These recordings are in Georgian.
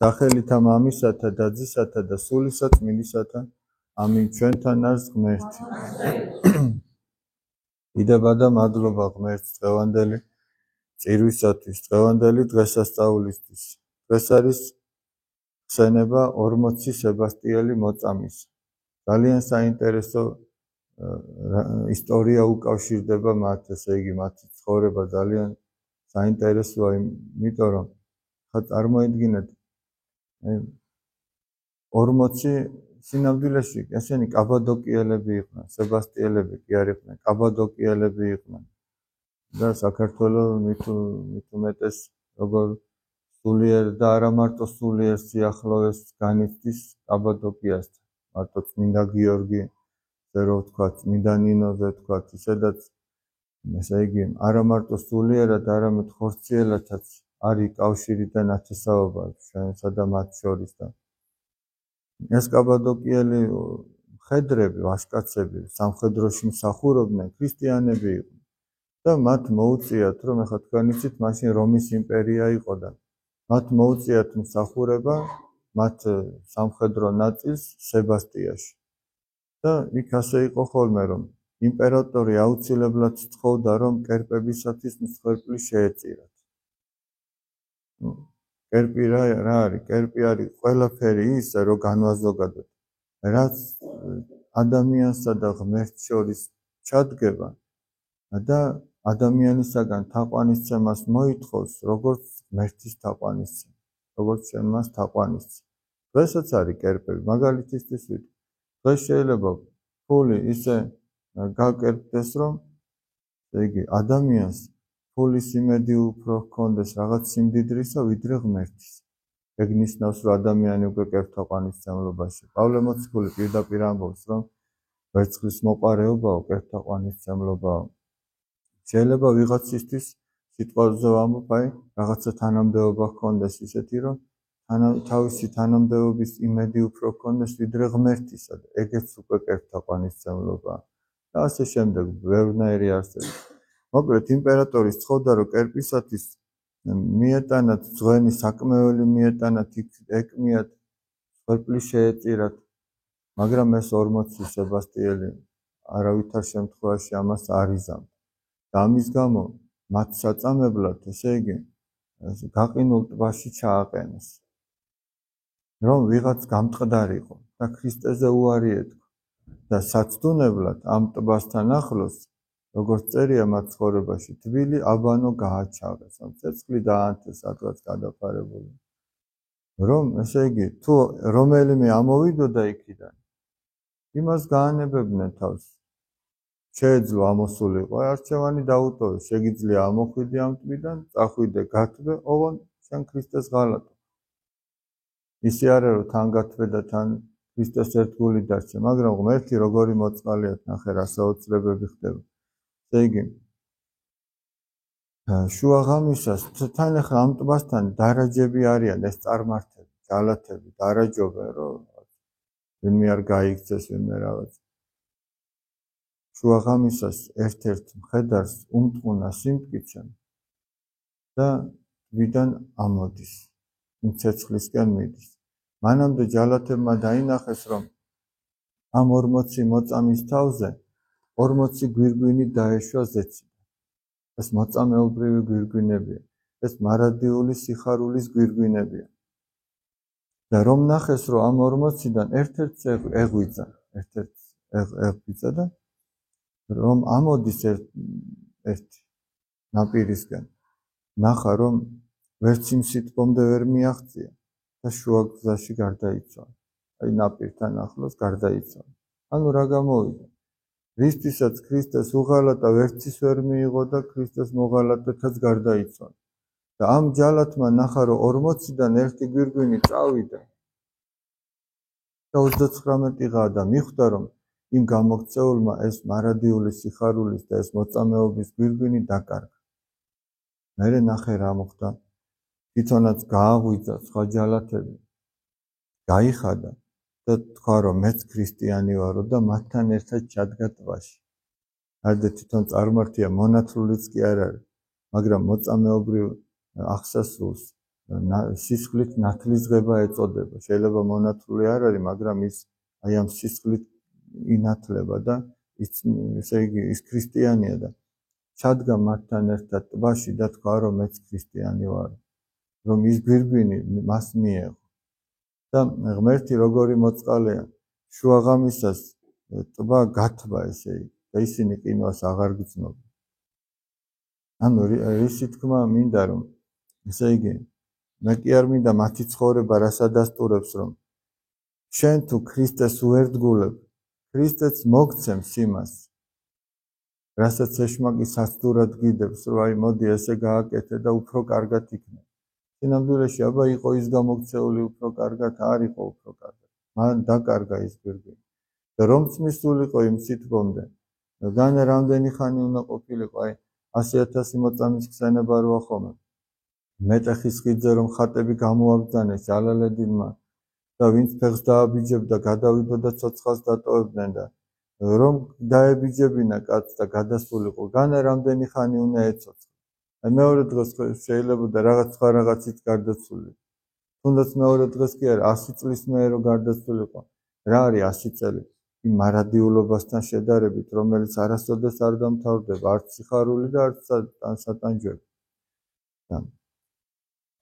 სახელითა მამისათა და ძისათა და სულისა წმინდისათა. ამინ. ჩვენთან არის ღმერთი. დიდება და მადლობა ღმერთს დღევანდელი წირვისათვის, დღევანდელი დღესასწაულისთვის. დღეს არის ხსენება 40 სებასტიელი მოწამის. ძალიან საინტერესო ისტორია უკავშირდება მათ, ესე იგი მათი ცხოვრება ძალიან საინტერესოა, იმიტომ რომ ხა წარმოიდგინეთ 40 სინამდვილეში ესენი კაბადოკიელები იყვნენ, სებასტიელები კი არ იყვნენ, კაბადოკიელები იყვნენ. და საქართველოს მით უმეტეს როგორ სულიერ და არა მარტო სულიერ სიახლოვეს განიცდის კაბადოკიასთან. მარტო წმინდა გიორგიზე რო ვთქვა, წმინდა ნინოზე ვთქვა, ისედაც ესე იგი არა მარტო სულიერად, არამედ ხორციელადაც არის კავშირი და ნათესაობა ჩვენსა და მათ შორის. ეს კაბადოკიელი მხედრები, ვაჟკაცები სამხედროში მსახურობდნენ, ქრისტიანები იყვნენ და მათ მოუწიათ, რომ ეხლა თქვენ იცით, მაშინ რომის იმპერია იყო და მათ მოუწიათ მსახურება მათ სამხედრო ნაწილს სებასტიაში. და იქ ასე იყო ხოლმე, რომ იმპერატორი აუცილებლად სთხოვდა, რომ კერპებისათვის მსხვერპლი შეეწირათ. კერპი რა არის? კერპი არის ყველაფერი ისე, რომ განვაზოგადოთ, რაც ადამიანსა და ღმერთს შორის ჩადგება და ადამიანისაგან თაყვანისცემას მოითხოვს, როგორც ღმერთის თაყვანისცემა, როგორც ჩვენ მას თაყვანისცემ. დღესაც არის კერპები, მაგალითისთვის ვიტყვი. დღეს შეიძლება ფული ისე გაკერპდეს, რომ იგი ადამიანს ფულის იმედი უფრო ჰქონდეს რაღაც სიმდიდრისა, ვიდრე ღმერთის. ეგ ნიშნავს, რომ ადამიანი უკვე კერპ თაყვანისცემლობაში. პავლე მოციქული პირდაპირ ამბობს, რომ ვერცხლის მოყარეობაო, კერპ თაყვანისცემლობაო. შეიძლება ვიღაცისთვის სიტყვაზე ვამბობ, აი რაღაცა თანამდებობა ჰქონდეს ისეთი, რომ თავისი თანამდებობის იმედი უფრო ჰქონდეს, ვიდრე ღმერთისა. ეგეც უკვე კერპ თაყვანისცემლობაა. და ასე შემდეგ, ბევრნაირი არსებობს. მოკლედ, იმპერატორი სთხოვდა, რომ კერპისათვის მიეტანათ ძღვენი, საკმეველი მიეტანათ, ეკმიათ, მსხვერპლი შეეწირათ, მაგრამ ეს 40 სებასტიელი არავითარ შემთხვევაში ამას არ იზამთ. და ამის გამო მათ საწამებლად, ესე იგი, გაყინულ ტბაში ჩააყენეს. რომ ვიღაც გამტყდარიყო და ქრისტეზე უარი ეთქვა. და საცდუნებლად ამ ტბასთან ახლოს, როგორც წერია მათ ცხოვრებაში, თბილი აბანო გააჩაღეს, ამ ცეცხლი დაანთეს სადღაც გადაფარებული. რომ, ესე იგი, თუ რომელიმე ამოვიდოდა იქიდან, იმას გაანებებდნენ თავს. შეეძლო ამოსულიყო, არჩევანი დაუტოვეს, შეგიძლია ამოხვიდე ამ ტბიდან, წახვიდე, გათბე, ოღონდ შენ ქრისტეს ღალატო. ისე არა, რომ თან გათბე და თან ქრისტეს ერთგული დარჩე, მაგრამ ღმერთი როგორი მოწყალიათ, ნახე რა საოცრებები ხდება. ესე იგი, შუაღამისას თან ახლა ამ ტბასთან დარაჯები არიან, ეს წარმართები, ჯალათები, დარაჯობენ, რომ ვინმე არ გაიქცეს, ვინმე რაღაც. შუაღამისას ერთ-ერთ მხედარს უმტყუნა სიმტკიცემ და ტბიდან ამოდის, იმ ცეცხლისკენ მიდის. მანამდე ჯალათებმა დაინახეს, რომ ამ 40 მოწამის თავზე 40 გვირგვინი დაეშვა ზეციდან. ეს მოწამეობრივი გვირგვინებია, ეს მარადიული სიხარულის გვირგვინებია. და რომ ნახეს, რომ ამ 40-დან ერთ-ერთს ეღვიძა, და რომ ამოდის ერთი ნაპირისკენ, ნახა, რომ ვერც იმ სიტყვამდე ვერ მიაღწია და შუაგზაში გარდაიცვალა. აი ნაპირთან ახლოს გარდაიცვალა. ანუ რა გამოვიდა? რისთვისაც ქრისტეს უღალატა, ვერცის ვერ მიიღო და ქრისტეს მოღალატეთაც გარდაიცვალა. და ამ ჯალათმა ნახა, რომ 40-დან ერთი გვირგვინი წავიდა და 39-ღაა და მიხვდა, რომ იმ გამოქცეულმა ეს მარადიული სიხარულის და ეს მოწამეობის გვირგვინი დაკარგა. მერე ნახე რა მოხდა. თვითონაც გააღვიძა სხვა ჯალათები, გაიხადა და თქვა, რომ მეც ქრისტიანი ვარო და მათთან ერთად ჩადგა ტბაში. არდა თვითონ წარმართია, მონათლულიც კი არ არის, მაგრამ მოწამეობრივ აღსასრულს სისხლით ნათლისღება ეწოდება. შეიძლება მონათლული არ არის, მაგრამ ის აი ამ სისხლით ინათლება და ესე იგი ის ქრისტიანია და ჩადგა მათთან ერთად ტბაში და თქვა რომ მეც ქრისტიანი ვარ, რომ ის გვირგვინი მას მიეღო. და ღმერთი როგორი მოწყალეა, შუაღამისას ტბა გათბა ესე იგი და ისინი ყინვას აღარ გრძნობენ. ანუ რისი თქმა მინდა რომ ესე იგი მე კი არ მინდა მათი ცხოვრება რას ადასტურებს რომ შენ თუ ქრისტეს უერთგულებ, ქრისტეც მოგცემს იმას, რასაც ეშმაკი სასტურად გიდებს, რომ აი მოდი ესე გააკეთე და უფრო კარგად იქნება. სინამდვილეში აბა იყო ის გამოქცეული უფრო კარგად, არ იყო უფრო კარგად. მან დაკარგა ის გვირგვინი. და რომც მისულიყო იმ სიტყვამდე, გან რამდენი ხანი უნდა ყოფილიყო, აი 100,000 მოწამის ხსენება როა ხოლმე. მეტეხის ხიდზე რომ ხატები გამოაბრძანეს ჯალალედინმა და ვინც ფეხს დააბიჯებდა, გადავიდოდა ცოცხალს დატოვებდნენ და რომ დაებიჯებინა კაცს და გადასულიყო, გან რამდენი ხანი უნდა ეცოცხლო. აი მეორე დღეს შეიძლება და რაღაც სხვა რაღაცით გარდაცვლილიყო. თუნდაც მეორე დღეს კი არა, 100 წლის მეერო გარდაცვლილიყო. რა არის 100 წელი? იმ მარადიულობასთან შედარებით, რომელიც არასოდეს არ დამთავრდება, არც სიხარული და არც სატანჯვები.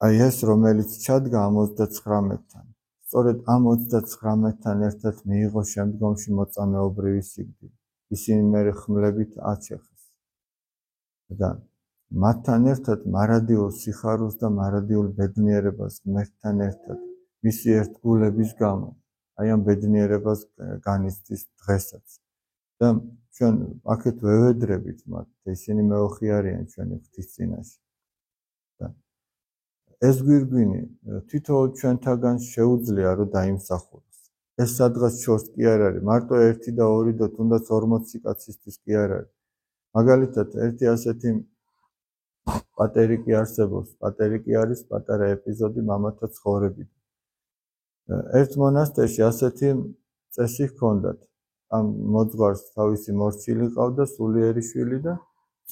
აი ეს რომელიც ჩადგა ამ 39-თან. სწორედ ამ 39-თან ერთად მიიღო შემდგომში მოწამეობრივი სიკვდილი. ისინი მერე ხმლებით აჩეხეს. და მათთან ერთად მარადიულ სიხარულს და მარადიულ ბედნიერებას ღმერთთან ერთად მისი ერთგულების გამო აი ამ ბედნიერებას განიცდის დღესაც. და ჩვენ აქეთ ვევედრებით მათ, ისინი მეოხიარიან ჩვენი ღვთის წინაშე. ეს გვირგვინი თითოეულ ჩვენთაგან შეუძლია რომ დაიმსახუროს. ეს სადღაც შორს კი არ არის, მარტო 1 და 2 და თუნდაც 40 კაცისთვის კი არ არის. მაგალითად, ერთი ასეთი პატერი კი არსებობს, პატერი კი არის პატარა ეპიზოდი მამათა ცხოვრებიდან. ერთ მონასტერში ასეთი წესი ჰქონდათ. ამ მოძღვარს თავისი მორჩილი ყავდა, სულიერი შვილი და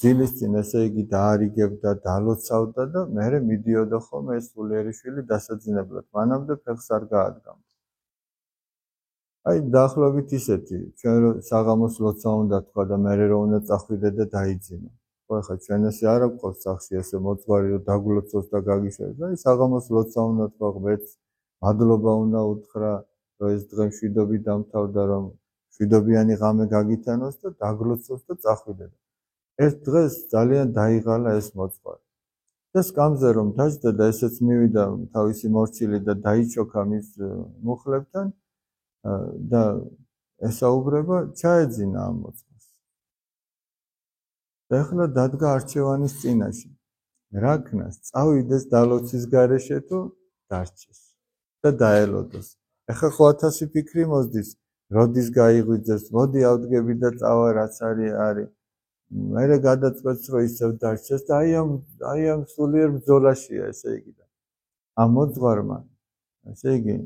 დილის წინ ესე იგი დაარიგებდა, დალოცავდა და მერე მიდიოდა ხოლმე ეს სულიერი შვილი დასაძინებლად. მანამდე ფეხს არ გაადგამდა. აი დაახლოებით ისეთი, ჩვენ საღამოს ლოცა უნდა თქვა და მერე რომ უნდა წახვიდე და დაიძინო. ხო ახლა ჩვენ ესე არ აქვს სახში ესე მოძღვარი რომ დაგლოცოს და გაგიშევოს. აი საღამოს ლოცა უნდა თქვა ღმერთს, მადლობა უნდა უთხრა, რომ ეს დღე მშვიდობით დამთავრდა, რომ მშვიდობიანი ღამე გაგიტანოს და დაგლოცოს და წახვიდე. ერთ დღეს ძალიან დაიღალა ეს მოძღვარი. და სკამზე რომ დაждდა და ესეც მივიდა თავისი მორჩილი და დაიჩოქა მის მუხლებთან და ესაუბრება, ჩაეძინა ამ მოძღვარს. და ახლა დადგა არჩევანის წინაშე. რა ქნას, წავიდეს დალოცვის გარეშე თუ დარჩეს და დაელოდოს. ახლა ხო 1000 ფიქრი მოსდის, როდის გაიღვიძებს, მოდი ავდგები და წავა რაც არის. მერე გადაწყვეტს რომ ისევ დარჩეს და აი ამ სულიერ ბრძოლაშია ესე იგი და ამ მოძღვარმა ესე იგი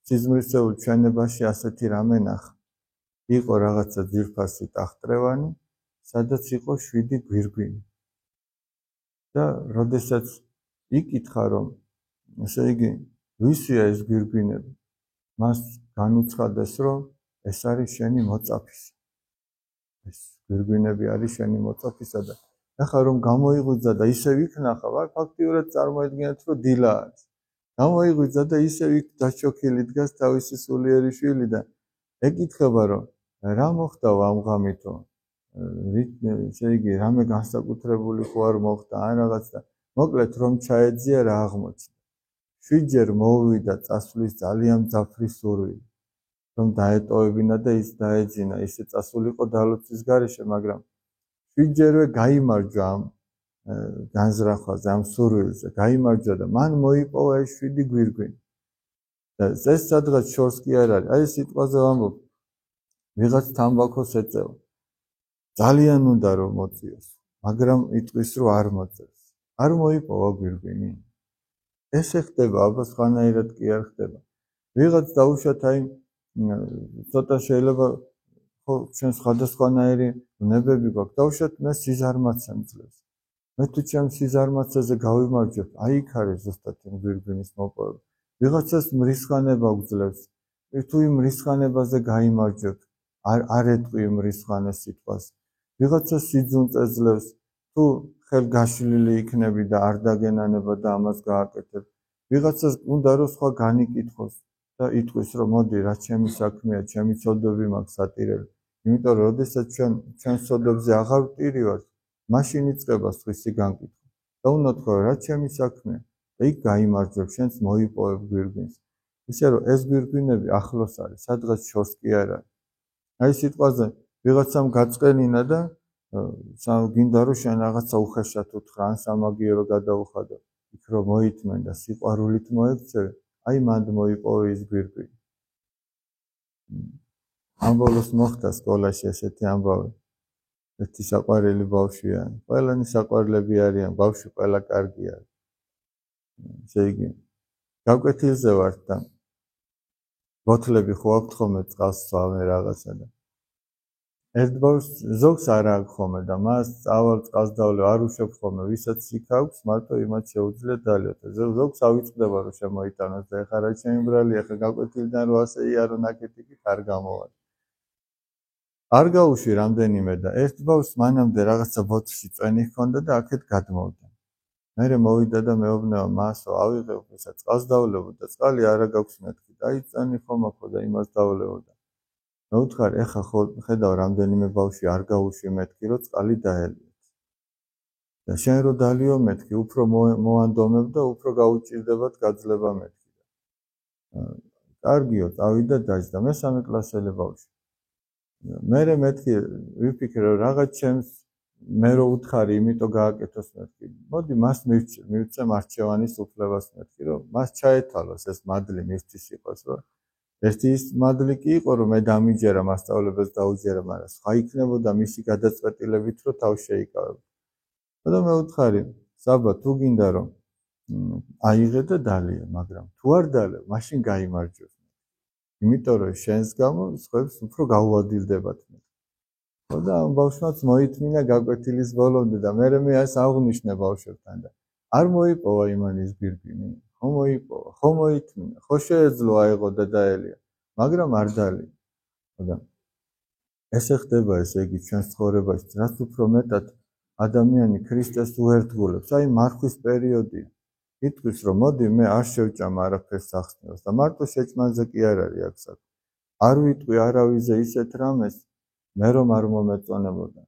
სიზმრისეულ ჩვენებაში ასეთი რამე ნახა. იყო რაღაცა ძვირფასი ტახტრევანი, სადაც იყო 7 გვირგვინი. და როდესაც იკითხა რომ ესე იგი ვისია ეს გვირგვინები, მას განუცხადეს რომ ეს არის შენი მოწაფისა. ეს გვირგვინები არის შენი მოწაფისა და ახლა რომ გამოიღვიძა და ისევ იქნახა, ფაქტიურად წარმოედგინეთ რომ დილა არის. გამოიღვიძა და ისევ იქ დაჩოქილი დგას თავისი სულიერი შვილი და ეკითხება რომ რა მოხდა ამ ღამითო? ესე იგი რამე განსაკუთრებული ხო არ მოხდა ან რაღაც და მოკლედ რომ ჩაეძია რა აღმოჩნდა. 7 ჯერ მოუვიდა წასვლის ძალიან მძაფრი სურვილი. რომ დაეტოვებინა და ის დაეძინა, ისე წასულიყო დალოცვის გარეშე, მაგრამ 7 ჯერვე გაიმარჯვა ამ განზრახვაზე, ამ სურვილზე, გაიმარჯვა და მან მოიპოვა ეს 7 გვირგვინი. და ეს სადღაც შორს კი არ არის. აი სიტყვაზე ვამბობ, ვიღაც თამბაქოს ეწევა. ძალიან უნდა რომ მოწიოს, მაგრამ იტყვის რომ არ მოწევს. არ მოიპოვა გვირგვინი. ესე ხდება, აბა სხვანაირად კი არ ხდება. ვიღაც დაუშვათ აი ცოტა შეიძლება ხო ჩვენ სხვადასხვანაირი ნებები გვაქვს. დაუშვათ მე სიზარმაცემ ძლევს. მე თუ ჩემს სიზარმაცაზე გავიმარჯვებ, აი იქ არის ზუსტად იმ გვირგვინის მოპოვება. ვიღაცას მრისხანება გვძლევს, თუ იმ მრისხანებაზე გაიმარჯვებ, არ ეტყვი იმ მრისხანეს სიტყვას. ვიღაცას სიძუნწე ძლევს, თუ ხელგაშლილი იქნები და არ დაგენანება და ამას გააკეთებ. ვიღაცას უნდა რომ სხვა განიკითხოს და იტყვის რომ მოდი რა ჩემი საქმეა, ჩემი ცოდვები მაქვს სატირელი. იმიტომ რომ როდესაც ჩვენ ცოდვებზე აღარ ვტირივართ, მაშინ იწყება სხვისი განკითხვა. და უნდა თქვა რა ჩემი საქმეა და იქ გაიმარჯვებ, შენც მოიპოვებ გვირგვინს. ისე რომ ეს გვირგვინები ახლოს არის, სადღაც შორს კი არ არის. აი სიტყვაზე ვიღაცამ გაწყენინა და გინდა რომ შენ რაღაცა უხეშად უთხრა, ან სამაგიერო გადაუხადო, იქ რომ მოითმენ და სიყვარულით მოექცევი, აი მანდ მოიპოვე ის გვირგვინი. ამბოლოს მოხდა სკოლაში ესეთი ამბავი. ერთი საყვარელი ბავშვია. ყველანი საყვარლები არიან, ბავშვი ყველა კარგია. ესე იგი, გაკვეთილზე ვართ და ბოთლები ხო აქვთ ხოლმე წყალს სვამე რაღაცა და ერთ ბავშვს ზოგს არ აქვს ხოლმე და მას წავალ წყალს დავლევ, არ უშვებ ხოლმე, ვისაც იქ აქვს, მარტო იმათ შეუძლია დალიოთ. ზოგს ავიწყდება რომ შემოიტანოს და ეხლა რა ჩემი ბრალია, ეხლა გაკვეთილიდან რო ასე იარო ნაკეთი კი არ გამოვალ. არ გაუშვი რამდენიმე და ერთ ბავშვს მანამდე რაღაცა ბოთლში წვენი ჰქონდა და აქეთ გადმოვდა. მერე მოვიდა და მეუბნება მასო, ავიღებ ისა წყალს დავლევო და წყალი არა გაქვს მეთქი. აი წვენი ხომ აქვს და იმას დავლევო და მეუთხარ, ეხა ხო ხედავ რამდენიმე ბავშვი არ გაუშვი მეთქი, რომ წყალი დაელიოთ. და შენ რო დალიო მეთქი, უფრო მოანდომებ და უფრო გაუჭირდებათ გაძლება მეთქი. კარგიო, წავიდა დაჯდა, მესამე კლასელი ბავშვი. მერე მეთქი ვიფიქრე რომ რაღაც ჩემს მე რო უთხარი, იმიტომ გააკეთოს მეთქი. მოდი მას მივცემ არჩევანის უფლებას მეთქი, რომ მას ჩაეთვალოს ეს მადლი მისთვის იყოს, რომ ერთი ის მადლი კი იყო, რომ მე დამიჯერა მასწავლებლებს დაუჯერა, მაგრამ სხვა იქნებოდა მისი გადაწყვეტილებით, რომ თავს შეიკავებ. და მე უთხარი, საბა თუ გინდა რომ აიღე და დალიე, მაგრამ თუ არ დალევ, მაშინ გაიმარჯვებ. იმიტომ რომ შენს გამო სხვებს უფრო გაუადილდებათ. და ამ ბავშვმაც მოითმინა გაკვეთილის ბოლომდე და მე ეს აღვნიშნე ბავშვებთან და არ მოიპოვა იმანის გვირგვინი. ხო მოიპოვა, ხო მოითმინა, ხო შეეძლო აიღო და დაელია, მაგრამ არ დალიე. და ესე ხდება, ესე იგი ჩვენს ცხოვრებაში, რაც უფრო მეტად ადამიანი ქრისტეს უერთგულებს, აი მარხვის პერიოდია. იტყვის რომ მოდი მე არ შევჭამ არაფერს სახსნელს და მარტო შეჭმანზე კი არ არის აქ საქმე. არ ვიტყვი არავიზე ისეთ რამეს, მე რომ არ მომეწონებოდა.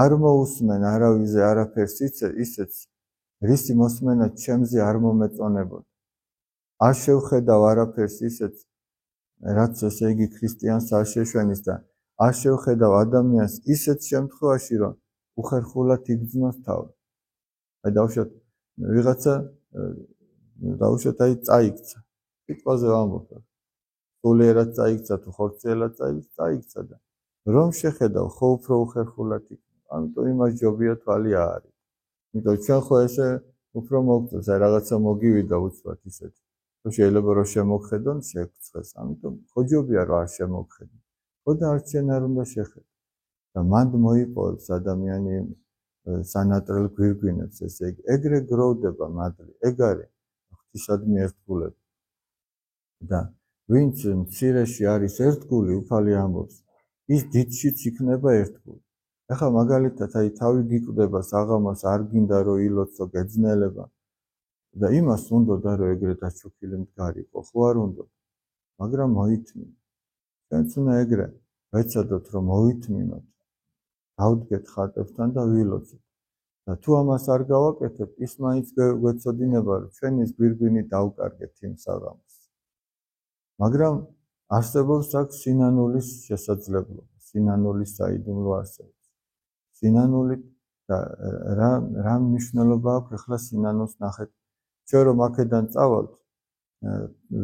არ მოусმენ არავიზე არაფერს ისეც, რისი მოსმენა ჩემზე არ მომეწონებოდა. არ შევხედავ არაფერს ისეც, რაც ესე იგი ქრისტიანს არ შეშვენის და არ შევხედავ ადამიანს ისეთ შემთხვევაში, რომ უხერხულად იგრძნოს თავი. აი დავუშვათ ვიღაცა დავუშვათ აი წაიქცა. სიტყვაზე ვამბობ. სულიერად წაიქცა თუ ხორციელად წაიქცა და რომ შეხედავ ხო უფრო უხერხულად იქნება. ამიტომ იმას ჯობია თვალი არის. იმიტომ ჩვენ ხო ესე უფრო მოგწევს, აი რაღაცა მოგივიდა უცბად ისეთი. რომ შეიძლება რომ შემოგხედონ შეგწეს. ამიტომ ხო ჯობია რომ არ შემოგხედონ. ხო და არც შენ არ უნდა შეხედო. და მანდ მოიპოვებს ადამიანი სანატრელ გვირგვინებს, ესე იგი ეგრე გროვდება მადლი. ეგ არის ღვთისადმი ერთგულება. და ვინც მცირეში არის ერთგული, უფალი ამბობს, ის დიდშიც იქნება ერთგული. ეხლა მაგალითად აი თავი გიკვდება საღამოს, არ გინდა რომ ილოცო გეძნელება და იმას უნდოდა რომ ეგრე დაჩუქილი მდგარიყო, ხო არ უნდა, მაგრამ მოითმინე. ჩვენც უნდა ეგრე ვეცადოთ რომ მოითმინოთ, დავდგეთ ხატებთან და ვილოცოთ. და თუ ამას არ გავაკეთებთ, ის მაინც გვეცოდინება რომ ჩვენ ის გვირგვინი დავკარგეთ იმ საღამოს. მაგრამ არსებობს აქ სინანულის შესაძლებლობა, სინანულის საიდუმლო არსებობს. სინანული და რა მნიშვნელობა აქვს ახლა სინანულს ნახეთ. ჩვენ რომ აქედან წავალთ,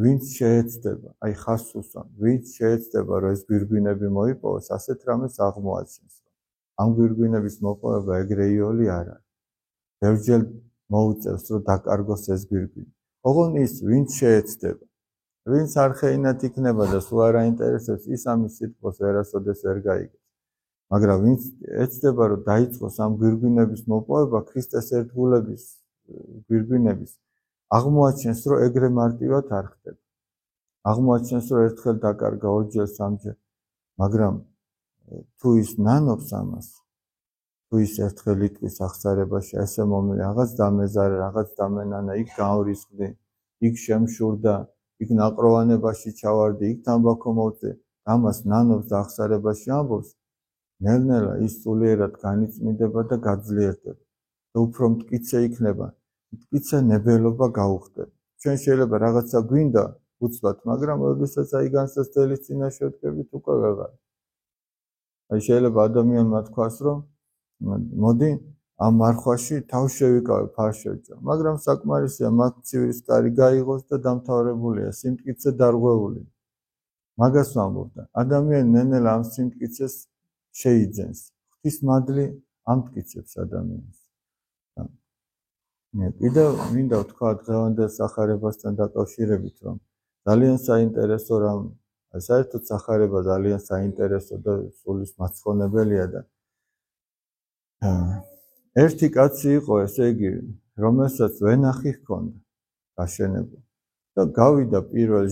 ვინც შეეცდება, აი ხასუსან, ვინც შეეცდება რომ ეს გვირგვინები მოიპოვოს, ასეთ რამეს აღმოაჩენს. ამ გვირგვინების მოპოვება ეგრეიოლი არ არის. ბევრჯერ მოუწევს რომ დაკარგოს ეს გვირგვინი. ოღონდ ის ვინც შეეცდება, ვინც არხეინად იქნება და სულ არ აინტერესებს, ის ამის სიტყვას ვერასოდეს ვერ გაიგებს. მაგრამ ვინც ეცდება რომ დაიწყოს ამ გვირგვინების მოპოვება ქრისტეს ერთგულების გვირგვინების აღმოაჩენს რომ ეგრე მარტივად არ ხდება აღმოაჩენს რომ ერთხელ დაკარგა ორჯერ სამჯერ მაგრამ თუ ის ნანობს ამას თუ ის ერთხელ იტყვის აღსარებაში ესე მომი რაღაც დამეზარე რაღაც დამენანა იქ გავრისხდი იქ შემშურდა იქ ნაყროვანებაში ჩავარდი იქ თამბაქო მოვწე ამას ნანობს და აღსარებაში ამბობს ნელ-ნელა ის სულიერად განიწმინდება და გაძლიერდება და უფრო მტკიცე იქნება მტკიცე ნებელობა გაუხდება ჩვენ შეიძლება რაღაცა გვინდა უცბად მაგრამ როდესაც აი განსაცდელის წინაშე ვდგებით უკვე ვეღარ აი შეიძლება ადამიანმა თქვას რომ მოდი ამ მარხვაში თავს შევიკავე ფარშევჭა მაგრამ საკმარისია მათ ცივრის კარი გაიღოს და დამთავრებულია სიმტკიცე დარღვეული მაგას ვამბობ და ადამიანი ნელ-ნელა ამ სიმტკიცეს შეიძენს ღვთის მადლი ამტკიცებს ადამიანს კიდევ მინდა ვთქვა დღევანდელ სახარებასთან დაკავშირებით რომ ძალიან საინტერესო რამ საერთოდ სახარება ძალიან საინტერესო და სულის მაცხონებელია და ერთი კაცი იყო ესე იგი რომელსაც ვენახი ჰქონდა გაშენებული და გავიდა პირველ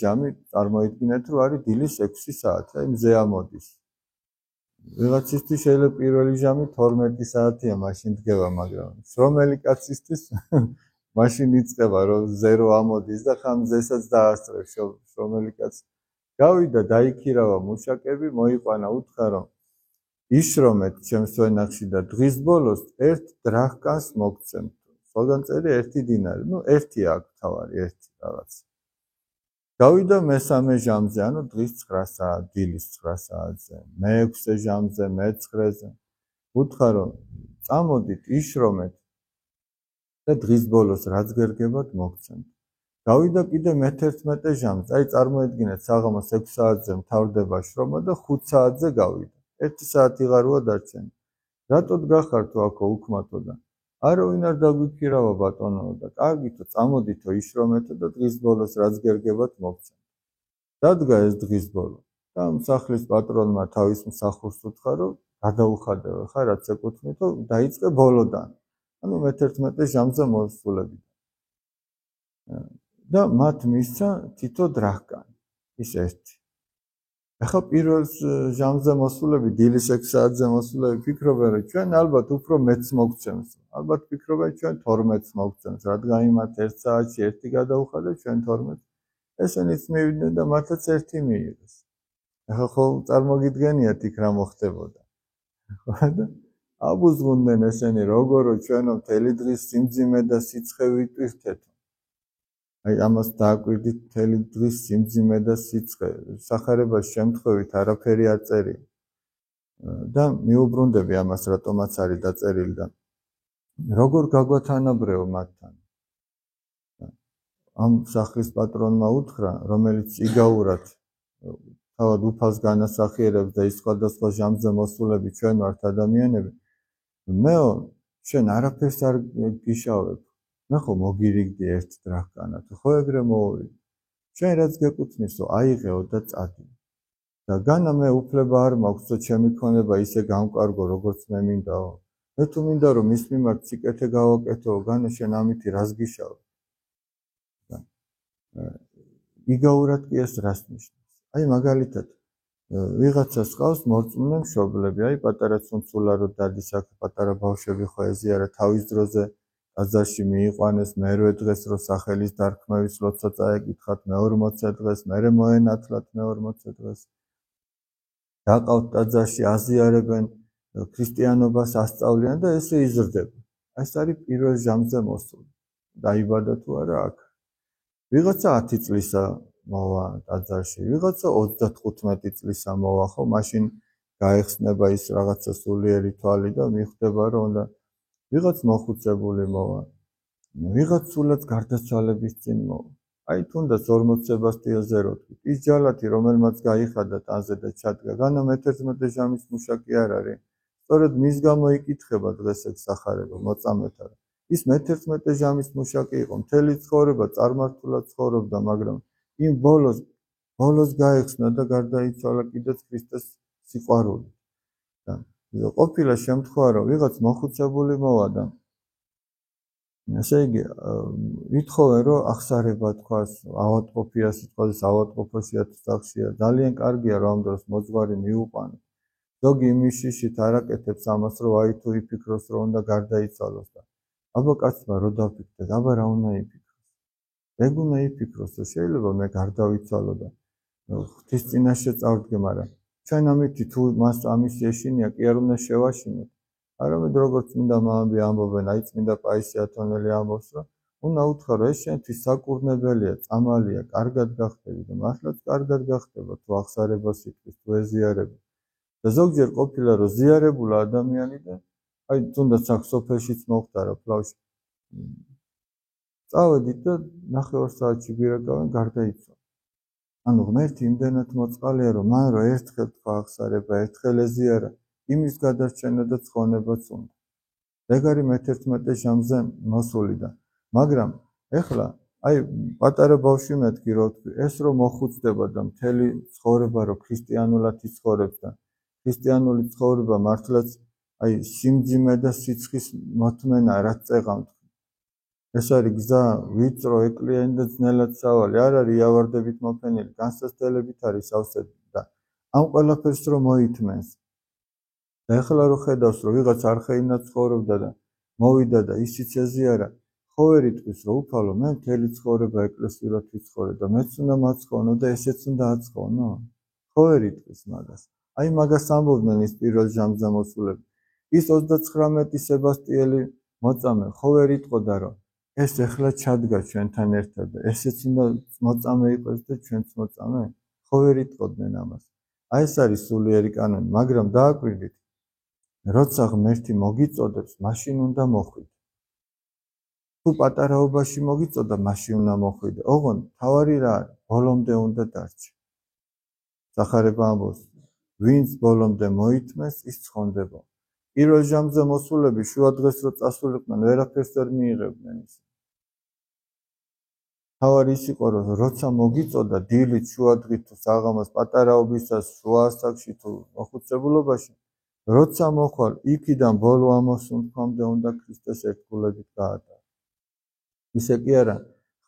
ჟამი წარმოიდგინეთ რომ არის დილის 6 საათი აი მზე ამოდის ვიღაცისთვის შეიძლება პირველი ჟამი 12 საათია მაშინ დგება მაგრამ შრომელი კაცისთვის მაშინ იწყება რომ 0 ამოდის და ხან მზესაც დაასწრებს შრომელი კაცი გავიდა დაიქირავა მუშაკები მოიყვანა უთხრა რომ იშრომეთ ჩემს ვენახში და დღის ბოლოს 1 დრახკას მოგცემთ სხვაგან წელი 1 დინარი ნუ 1 აქვს თავარი 1 რაღაც გავიდა მესამე ჟამზე ანუ დღის 9 საათზე დილის 9 საათზე მე-6 ჟამზე მე-9-ზე უთხრა რომ წამოდით იშრომეთ და დღის ბოლოს რაც გერგებათ მოგცემთ გავიდა კიდე მე-11 ჟამზე აი წარმოედგინეთ საღამოს 6 საათზე მთავრდება შრომა და 5 საათზე გავიდა 1 საათი ღაროა დარჩენილი რატოდ გახართო აქო უქმათო და არა ვინ არ დაგვიქირავა ბატონო და კარგითო წამოდითო იშრომეთო და დღის ბოლოს რაც გერგებათ მოგცემთ დადგა ეს დღის ბოლო და მსახლის პატრონმა თავის მსახურს უთხრა რომ გადაუხადე ხა რაც ეკუთვნითო დაიწყე ბოლოდან ანუ მე-11 ჟამზე მოსულები და მათ მისცა თითო დრახკანი ის ერთი ახლა პირველ ჟამზე მოსულები დილის 6 საათზე მოსულები ფიქრობენ რომ ჩვენ ალბათ უფრო მეც მოგცემს ალბათ ფიქრობენ ჩვენ 12-ს მოგცემს რადგან იმათ 1 საათში 1 გადაუხადა ჩვენ 12 ესენიც მივიდნენ და მათაც 1 მიიღეს ახლა ხო წარმოგიდგენიათ იქ რა მოხდებოდა ხო და აბუზღუნდნენ ესენი როგორ ჩვენო მთელი დღის სიმძიმე და სიცხე ვიტვირთეთ აი ამას დააკვირდით მთელი დღის სიმძიმე და სიცხე სახარებას შემთხვევით არაფერი არ წერია და მიუბრუნდები ამას რატომაც არის დაწერილი და როგორ გაგვათანაბრეო მათთან ამ სახლის პატრონმა უთხრა რომელიც იგაურად თავად უფალს განასახიერებს და ის სხვადასხვა ჟამზე მოსულები ჩვენ ვართ ადამიანები მეო შენ არაფერს არ გიშავებ ნახო მოგირიგდი 1 დრახკანად ხო ეგრე მოვიდე შენ რაც გეკუთვნის რომ აიღეო და წადი და განა მე უფლება არ მაქვს რომ ჩემი ქონება ისე გამკარგო როგორც მე მინდაო მე თუ მინდა რომ მის მიმართ სიკეთე გავაკეთო განა შენ ამითი რას გიშავ იგაურად კი ეს რას ნიშნავს აი მაგალითად ვიღაცას ყავს მორწმუნე მშობლები აი პატარა ცუნცულა რო დადის აქ პატარა ბავშვები ხო ეზიარა თავის დროზე აზაში მიიყვანეს მერვე დღეს რო სახელის დარქმევის ლოცვა წაეკითხათ მე-40 დღეს მერე მოენათლათ მე-40 დღეს დაყავთ აზაში აზიარებენ ქრისტიანობას ასწავლიან და ესე იზრდება ეს არის პირველ ჟამზე მოსული დაიბადა თუ არა აქ ვიღაცა 10 წლისა მოვა აზაში ვიღაცა 35 წლისა მოვა ხო მაშინ გაიხსნება ის რაღაცა სულიერი თვალი და მიხვდება რომ უნდა ვიღაც მოხუცებული მოვა ვიღაც სულაც გარდაცვალების წინ მოვა აი თუნდაც 40 სებასტიელზე რო თქვით ის ჯალათი რომელმაც გაიხადა ტანზე და ჩადგა განა მე-11 ჟამის მუშაკი არ არის სწორედ მის გამო იკითხება დღეს ეს სახარება მოწამეთა ის მე-11 ჟამის მუშაკი იყო მთელი ცხოვრება წარმართულად ცხოვრობდა მაგრამ იმ ბოლოს გაიხსნა და გარდაიცვალა კიდეც ქრისტეს სიყვარული. და ყოფილა შემთხვევა, რომ ვიღაც მოხუცებული მოვა და ესე იგი ვითხოვე, რომ ახსარება თქვას, ავადმყოფია სიტყვაზე, ავადმყოფოში ათსახშია, ძალიან კარგია, რომ ამ დროს მოძღვარი მიუყვანო. ზოგი იმის შიშით არაკეთებს ამას, რომ აი თუ იფიქროს, რომ უნდა გარდაიცვალოს და აბა კაცმა რო დაფიქრეთ, აბა რა უნდა იფიქროს? ეგ უნდა იფიქროს, რომ შეიძლება მე გარდავიცვალო და ღვთის წინაშე წავდგე, მაგრამ ჩვენ ამითი თუ მას ამის ეშინია, კი არ უნდა შევაშინოთ. არამედ როგორც წმინდა მამები ამბობენ, აი წმინდა პაისი ათონელი ამბობს, რომ უნდა უთხრა, რომ ეს შენთვის საკურნებელია, წამალია, კარგად გახდები და მართლაც კარგად გახდება, თუ ახსარებას იტყვის, თუ ეზიარება. და ზოგჯერ ყოფილა, რომ ზიარებულა ადამიანი და აი თუნდაც აქ სოფელშიც მოხდა, რომ ფლავში წავედით და 9 საათში გვირეკავენ, გარდაიცვალა. ანუ ღმერთი იმდენად მოწყალია, რომ მან რო ერთხელ თქვა ახსარება, ერთხელ ეზიარა, იმის გადარჩენა და ცხონებაც უნდა. ეგ არის მე-11 ჟამზე მოსული და მაგრამ ეხლა აი პატარა ბავშვი მეთქი რო თქვი, ეს რო მოხუცდება და მთელი ცხოვრება რო ქრისტიანულად იცხოვრებს და ქრისტიანული ცხოვრება მართლაც აი სიმძიმე და სიცხის მოთმენა რაც წეღავთ. ეს არის გზა ვიწრო, ეკლიანი და ძნელად სავალი, არ არის იავარდებით მოფენილი, განსაცდელებით არის სავსები და ამ ყველაფერს რო მოითმენს. და ეხლა რო ხედავს, რომ ვიღაც არხეინად ცხოვრობდა და მოვიდა და ისიც ეზიარა, ხო ვერ იტყვის, რომ უფალო, მე მთელი ცხოვრება ეკლესიურად ვიცხოვრე და მეც უნდა მაცხოვნო და ესეც უნდა აცხოვნო? ხო ვერ იტყვის მაგას. აი მაგას ამბობდნენ ის პირველ ჟამზე მოსულები. ის 39 სებასტიელი მოწამე, ხო ვერ იტყოდა, რომ ეს ეხლა ჩადგა ჩვენთან ერთად და ესეც უნდა მოწამე იყოს და ჩვენც მოწამე? ხო ვერ იტყოდნენ ამას. აი ეს არის სულიერი კანონი, მაგრამ დააკვირდით, როცა ღმერთი მოგიწოდებს, მაშინ უნდა მოხვიდე. თუ პატარაობაში მოგიწოდა, მაშინ უნდა მოხვიდე. ოღონდ თავარი რა არის? ბოლომდე უნდა დარჩე. სახარება ამბობს, ვინც ბოლომდე მოითმეს, ის ცხონდება. პირველ ჟამზე მოსულები შუა დღეს რო წასულიყვნენ, ვერაფერს ვერ მიიღებდნენ ის. თავარი ის იყო, რომ როცა მოგიწოდა დილით, შუა დღით თუ საღამოს, პატარაობისას, შუა ასაკში თუ მოხუცებულობაში, როცა მოხვალ, იქიდან ბოლო ამოსუნთქვამდე უნდა ქრისტეს ერთგულებით გაატარო. ისე კი არა,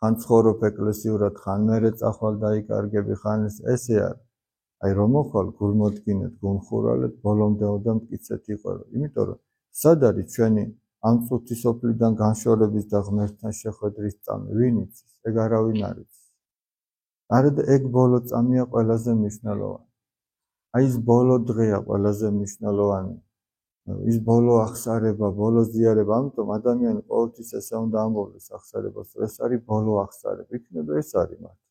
ხან ცხოვრობ ეკლესიურად, ხან მერე წახვალ დაიკარგები, ხან ესე არა. აი რომ მოხვალ, გულმოდგინეთ, გულმხურვალეთ, ბოლომდე უნდა მტკიცეთ იყვერო. იმიტომ რომ სად არის ჩვენი ამ წუთი სოფლიდან განშორების და ღმერთთან შეხვედრის წამი? ვინ იცის? ეგ არავინ არ იცის. არადა ეგ ბოლო წამია ყველაზე მნიშვნელოვანი. აი ეს ბოლო დღეა ყველაზე მნიშვნელოვანი. ის ბოლო ახსარება, ბოლო ზიარება, ამიტომ ადამიანი ყოველთვის ესე უნდა ამბობდეს ახსარებას, რომ ეს არის ბოლო ახსარება. იქნება ეს არის მართლა.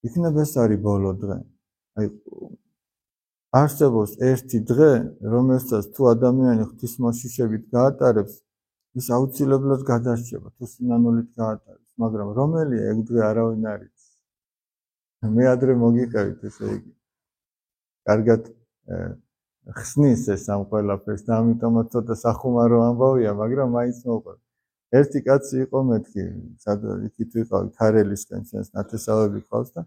იქნება ეს არის ბოლო დღე. აი არსებობს ერთი დღე, რომელსაც თუ ადამიანი ღვთის მოშიშებით გაატარებს, ის აუცილებლად გადარჩება, თუ სინანულით გაატარებს, მაგრამ რომელია ეგ დღე არავინ არ იცის. მე ადრე მოგიყევით ესე იგი. კარგად ხსნის ეს ამ ყველაფერს და ამიტომაც ცოტა სახუმარო ამბავია, მაგრამ მაინც მოყვება. ერთი კაცი იყო მეთქი, იქით ვიყავი ქარელისკენ, ჩვენს ნათესავები ყავს და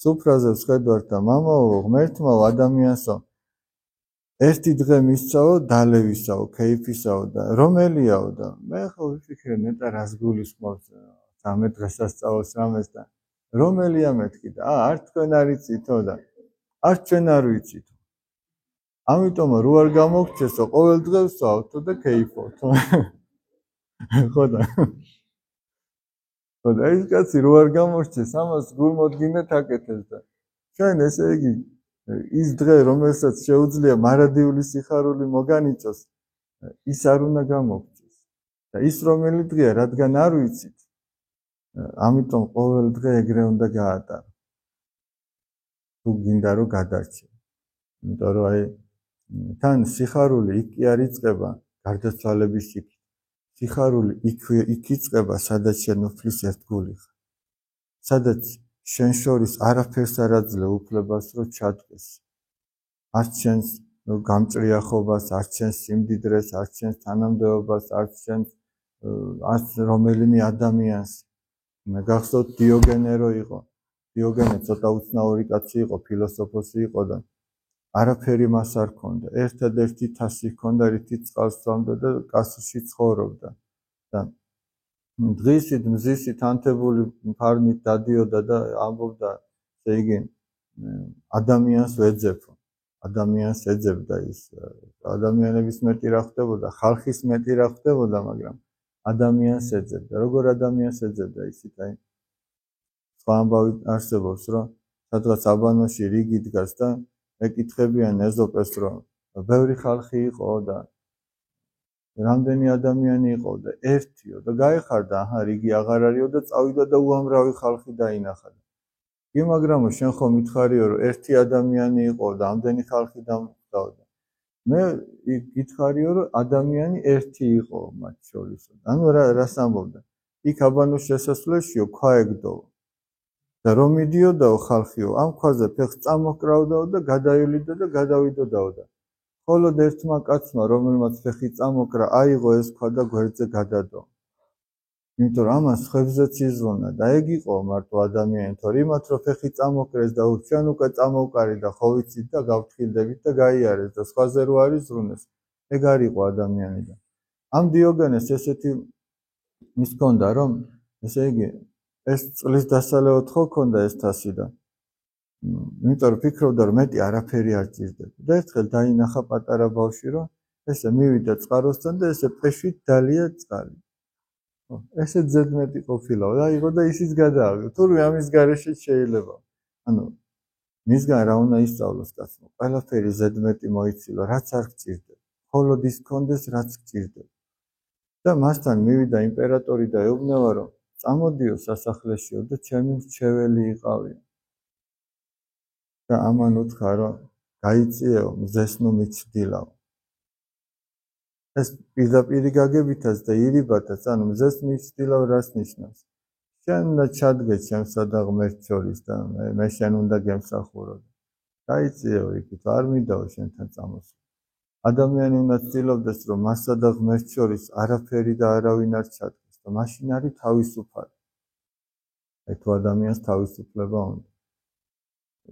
სუფრაზებს ხედავთ და მამაო, ღმერთმაო, ადამიანსო, ერთი დღე მისცაო, დალევისაო, ქეიფისაო და რომელიაო და მე ხო ვიფიქრე, ნეტა რას გულისხმობს 13 დღესასწაულს რამეს და რომელია მეთქი და არ თქვენ არ იცითო და არ ჩვენ არ ვიცით. ამიტომ რო არ გამოგჩესო, ყოველ დღე ვსვავთო და ქეიფობთო. ხო და და ეს კაცი რო არ გამორჩეს, ამას გულმოდგინეთ აკეთებს და ჩვენ ესე იგი ის დღე, რომელსაც შეუძლია მარადიული სიხარული მოგანიწოს, ის არ უნდა გამოგჩეს. და ის რომელი დღეა, რადგან არ ვიცით, ამიტომ ყოველ დღე ეგრე უნდა გაატარო. თუ გინდა რომ გადარჩე. იმიტომ რომ აი თან სიხარული იქ კი არ იწყება გარდაცვალების იქით. სიხარული იქ იწყება, სადაც შენ უფლის ერთგული ხარ. სადაც შენ შორის არაფერს არ აძლევ უფლებას, რომ ჩადგეს. არ ჩენს გამჭრიახობას, არ ჩენს სიმდიდრეს, არ ჩენს თანამდებობას, არ ჩენს რომელიმე ადამიანს. მე გახსოვთ დიოგენე რო იყო. დიოგენე ცოტა უცნაური კაცი იყო, ფილოსოფოსი იყო და არაფერი მას არ ჰქონდა. ერთადერთი თასი ჰქონდა, რითიც წყალს სვამდა და კასრში ცხოვრობდა. და დღისით მზისით ანთებული ფარნით დადიოდა და ამბობდა, ესე იგი, ადამიანს ვეძებო. ადამიანს ეძებდა ის. ადამიანების მეტი რა ხდებოდა, ხალხის მეტი რა ხდებოდა, მაგრამ ადამიანს ეძებდა. როგორ ადამიანს ეძებდა ისიც აი სხვა ამბავი არსებობს, რომ სადღაც აბანოში რიგი დგას და ეკითხებიან ეზოპეს, რომ ბევრი ხალხი იყო და რამდენი ადამიანი იყო და ერთიო და გაიხარდა, აჰა, რიგი აღარ არისო და წავიდა და უამრავი ხალხი დაინახა. კი, მაგრამ შენ ხო მითხარიო, რომ ერთი ადამიანი იყო და ამდენი ხალხი დამკვდავდა. მე გითხარიო, რომ ადამიანი ერთი იყო მათ შორის. ანუ რას ამბობდა? იქ აბანოს შესასვლელშიო ქვა ეგდოო. და რომ მიდიოდაო ხალხიო, ამ ქვაზე ფეხს წამოჰკრავდაო და გადაივლიდა და გადავიდოდაო და მხოლოდ ერთმა კაცმა, რომელმაც ფეხი წამოჰკრა, აიღო ეს ქვა და გვერდზე გადადო. იმიტომ რომ ამას ხევზეც იზრუნა და ეგ იყო მარტო ადამიანი, თორე იმათ რომ ფეხი წამოჰკრეს და ჩვენ უკვე წამოვკარი და ხო ვიცით და გავთხილდებით და გაიარეს და სხვაზე რო არ იზრუნეს, ეგ არ იყო ადამიანი და ამ დიოგენეს ესეთი ის ჰქონდა, რომ ესე იგი ეს წლის დასალევად ხო ჰქონდა ეს თასი და იმიტომ რომ ფიქრობდა რომ მეტი არაფერი არ ჭირდება და ერთხელ დაინახა პატარა ბავშვი რომ ესე მივიდა წყაროსთან და ესე პეშვით დალია წყალი. ესე ზედმეტი ყოფილა და აიღო და ისიც გადააგო. თურმე ამის გარეშე შეიძლება. ანუ მისგან რა უნდა ისწავლოს კაცმა? ყველაფერი ზედმეტი მოიცილა, რაც არ გჭირდება. მხოლოდ ის გქონდეს, რაც გჭირდება. და მასთან მივიდა იმპერატორი და ეუბნება რომ წამოდიო სასახლეშიო და ჩემი მრჩეველი იყავი. და ამან უთხრა რომ გაიწიეო მზეს ნუ მიცდილავ. ეს პირდაპირი გაგებითაც და ირიბათაც, ანუ მზეს მიცდილავ რას ნიშნავს? შენ უნდა ჩადგე ჩემსა და ღმერთს შორის და მე შენ უნდა გემსახურო. გაიწიეო იქით, არ მინდაო შენთან წამოსვლა. ადამიანი უნდა ცდილობდეს რომ მასსა და ღმერთს შორის არაფერი და არავინ არ ჩადგეს და მაშინ არის თავისუფალი. აი თუ ადამიანს თავისუფლება უნდა.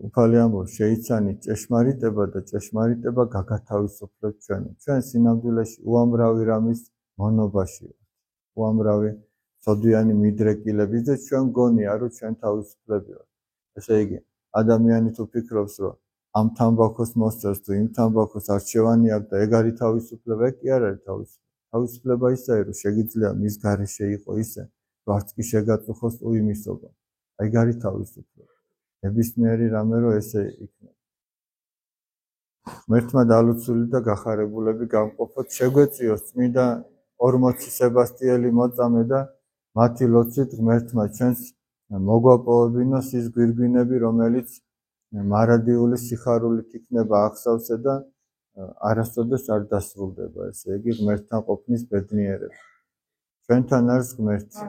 უფალი ამბობს, შეიცანით ჭეშმარიტება და ჭეშმარიტება გაგათავისუფლებს ჩვენ. ჩვენ სინამდვილეში უამრავი რამის მონობაში ვართ. უამრავი სოდვიანი მიდრეკილების და ჩვენ გონია რომ ჩვენ თავისუფლები ვართ. ესე იგი, ადამიანი თუ ფიქრობს რომ ამ თამბაქოს მოსწევს თუ იმ თამბაქოს არჩევანი აქვს და ეგ არის თავისუფლება, ეგ კი არ არის თავისუფლება. თავისუფლება ისაა რომ შეგიძლია მის გარეშე იყო ისე, რომ არც კი შეგაწუხოს თუ იმისობა. ეგ არის თავისუფლება. ნებისმიერი რამე რომ ესე იქნება. ღმერთმა დალოცული და გახარებულები გამყოფოთ, შეგვეწიოს წმინდა 40 სებასტიელი მოწამე და მათი ლოცვით ღმერთმა ჩვენს მოგვაპოვებინოს ის გვირგვინები, რომელიც მარადიული სიხარულით იქნება აღსავსე და არასოდეს არ დასრულდება. ესე იგი ღმერთთან ყოფნის ბედნიერება. ჩვენთან არის ღმერთი.